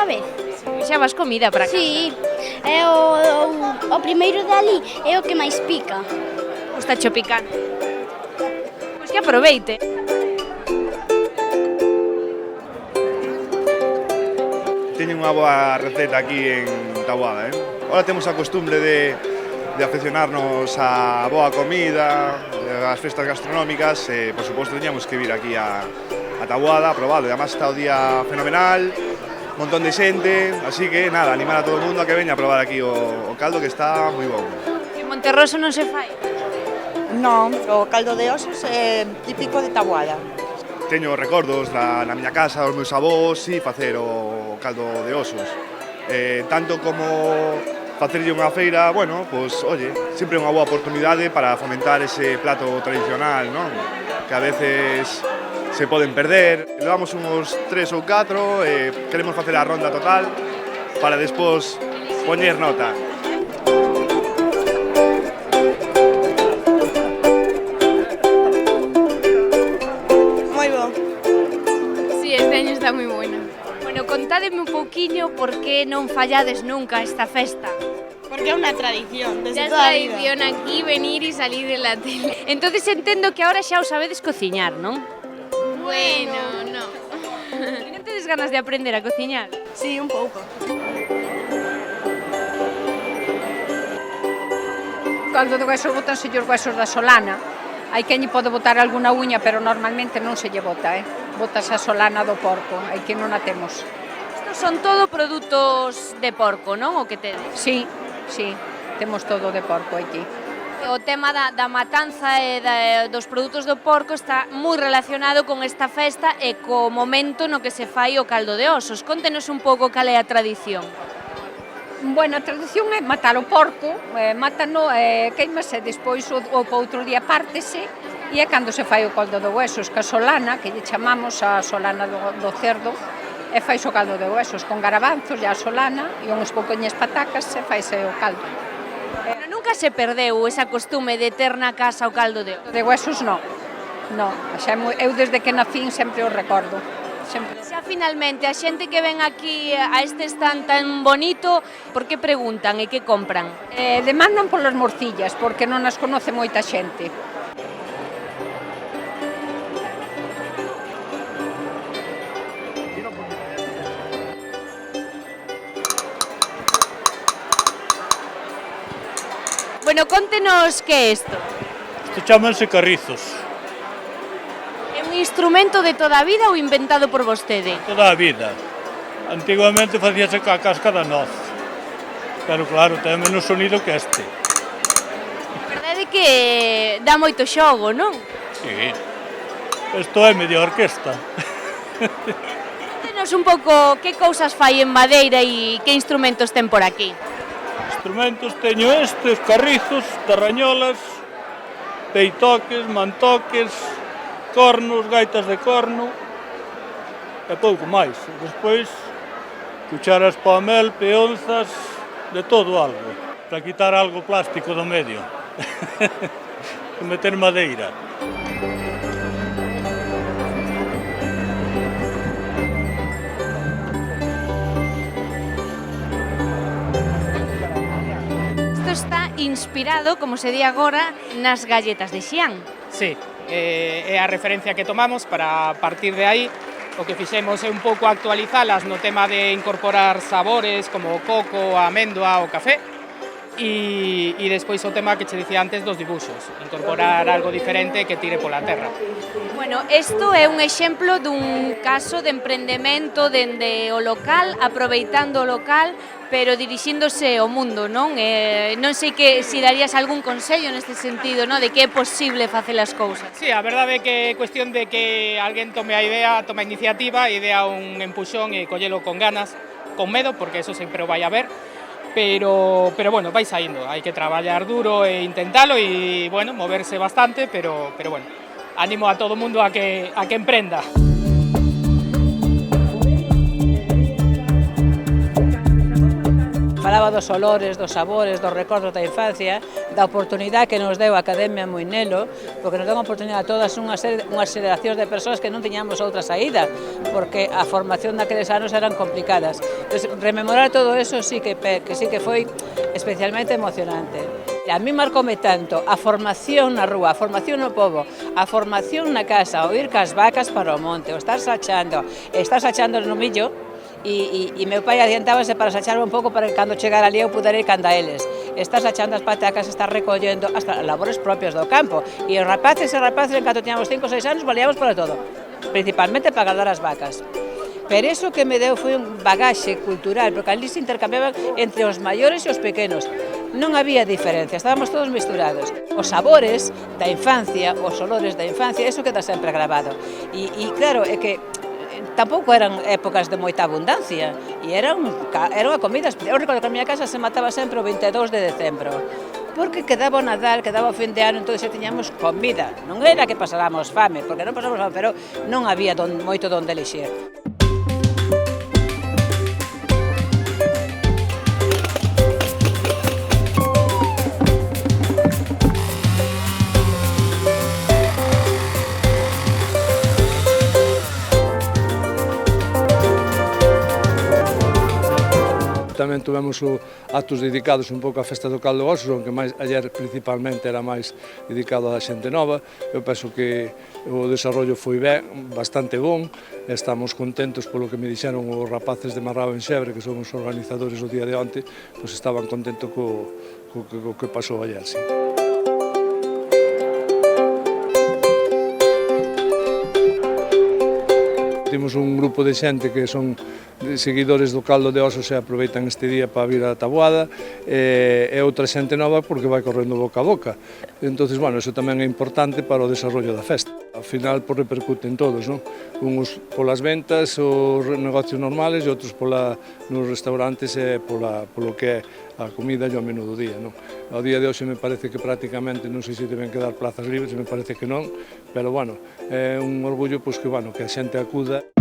vez. Xa vas comida para casa. Sí, é o primeiro dali é o que máis pica. Gusta cho picante. Pois que aproveite. Teñen unha boa receta aquí en Taboada, Ahora temos a costumbre de afeccionarnos á boa comida, ás festas gastronómicas, e, por suposto, teñamos que vir aquí a Taboada a probalo, e además está o día fenomenal, un montón de xente, así que, nada, animar a todo o mundo a que veña a probar aquí o caldo, que está moi bon. En Monterroso non se fai. Non, o caldo de osos é típico de Taboada. Teño recordos na miña casa, os meus avós, e facer o caldo de osos. Tanto como facerlle unha feira, bueno, pois, oye, sempre é unha boa oportunidade para fomentar ese plato tradicional, non? Que a veces se poden perder. Levamos uns 3 ou 4 e queremos facer a ronda total para despois poñer nota. Moi bo. Sí, este año está moi bueno. Bueno, contádeme un pouquiño por que non fallades nunca esta festa. Porque é unha tradición, Ya desde es toda a vida. tradición aquí venir y salir de la tele. Entonces entendo que ahora xa o sabedes cociñar, non? Bueno, no. Non tedes ganas de aprender a cociñar? Sí, un pouco. Caldo de huesos botanse os huesos da solana. Hai quen lle pode botar alguna uña, pero normalmente non se lle bota, Botas a solana do porco, hai que non a temos. Estos son todo produtos de porco, non? O que tedes? Sí, temos todo de porco aquí. O tema da matanza e dos produtos do porco está moi relacionado con esta festa e co momento no que se fai o caldo de osos. Contenos un pouco cal é a tradición. Bueno, a tradición é matar o porco, mátano, queimase, despois o outro día pártese, e é cando se fai o caldo de huesos, que a solana, que lle chamamos a solana do cerdo, e fais o caldo de huesos con garabanzos e a solana, e uns poucoñas patacas, e faise o caldo. Pero nunca se perdeu esa costume de ter na casa o caldo de osos. De huesos non, eu desde que nacín sempre o recordo, sempre. Xa finalmente, a xente que ven aquí a este stand tan bonito, por que preguntan e que compran? Demandan polas morcillas, porque non as conoce moita xente. Bueno, contenos que é isto. Isto chámanse carrizos, É un instrumento de toda a vida ou inventado por vostede? toda a vida. Antigamente facíase ca casca da noz, pero claro, ten menos sonido que este. A verdade é que dá moito xogo, non? Sí, isto é media orquesta. Contenos un pouco que cousas fai en madeira e que instrumentos ten por aquí. Instrumentos teño estes, carrizos, tarrañolas, peitoques, mantoques, cornos, gaitas de corno e pouco máis. Despois, cucharas para mel, peonzas, de todo algo, para quitar algo plástico do medio e meter madeira. Isto está inspirado, como se di agora, nas galletas de Xi'an. Sí, é a referencia que tomamos para partir de aí. O que fixemos é un pouco actualizalas no tema de incorporar sabores como o coco, a amendua, o café e despois o tema que che dicía antes dos dibuxos, incorporar algo diferente que tire pola terra. Bueno, isto é un exemplo dun caso de emprendemento dende o local, aproveitando o local, pero dirixíndose ao mundo, non? Non sei que se darías algún consello neste sentido, non? De que é posible facer as cousas. Sí, a verdade é que é cuestión de que alguén tome a idea, tome a iniciativa e dea un empuxón e collelo con ganas, con medo, porque eso sempre o vai a haber, pero bueno, vai saindo, hai que traballar duro e intentalo e, bueno, moverse bastante, pero bueno, animo a todo o mundo a que emprenda. Falaba falaba dos olores, dos sabores, dos recordos da infancia, da oportunidade que nos deu a Academia Moinelo, porque nos deu unha oportunidade a todas unhas xeracións de persoas que non tiñamos outra saída, porque a formación daqueles anos eran complicadas. Entón, rememorar todo eso sí que foi especialmente emocionante. A mí marcoume tanto a formación na rúa, a formación no pobo, a formación na casa, o ir cas vacas para o monte, o estar sachando no millo, e meu pai adiantábase para sacharme un pouco para que cando chegara ali eu pudera ir canda eles. Estás sachando as patacas, estás recollendo hasta labores propias do campo. E os rapaces en canto tiñamos 5 ou 6 anos, valíamos para todo, principalmente para guardar as vacas. Pero iso que me deu foi un bagaxe cultural, porque ali se intercambiaban entre os maiores e os pequenos. Non había diferencia, estábamos todos misturados. Os sabores da infancia, os olores da infancia, iso queda sempre grabado. E claro, é que tampouco eran épocas de moita abundancia, e era unha comida especial. Eu recordo que a miña casa se mataba sempre o 22 de decembro, porque quedaba o Nadal, quedaba o fin de ano, entón xa tiñamos comida. Non era que pasáramos fame, porque non pasamos fame, pero non había moito donde elixir. Tamén tivemos actos dedicados un pouco á festa do caldo de osos, aunque ayer principalmente era máis dedicado á xente nova. Eu penso que o desarrollo foi bastante bon, estamos contentos polo que me dixeron os rapaces de Marrao en Xebre, que son os organizadores do día de onte, pois estaban contentos co que pasou ayer, sí. Temos un grupo de xente que son seguidores do caldo de osos e aproveitan este día para vir á taboada, e outra xente nova porque vai correndo boca a boca. Entón, bueno, eso tamén é importante para o desarrollo da festa. Ao final, repercuten todos, non? Uns polas ventas, os negocios normales, e outros nos restaurantes e polo que é a comida e o menú do día, non? Ao día de hoxe me parece que prácticamente, non sei se deben quedar plazas libres, me parece que non, pero, bueno, é un orgullo que a xente acuda.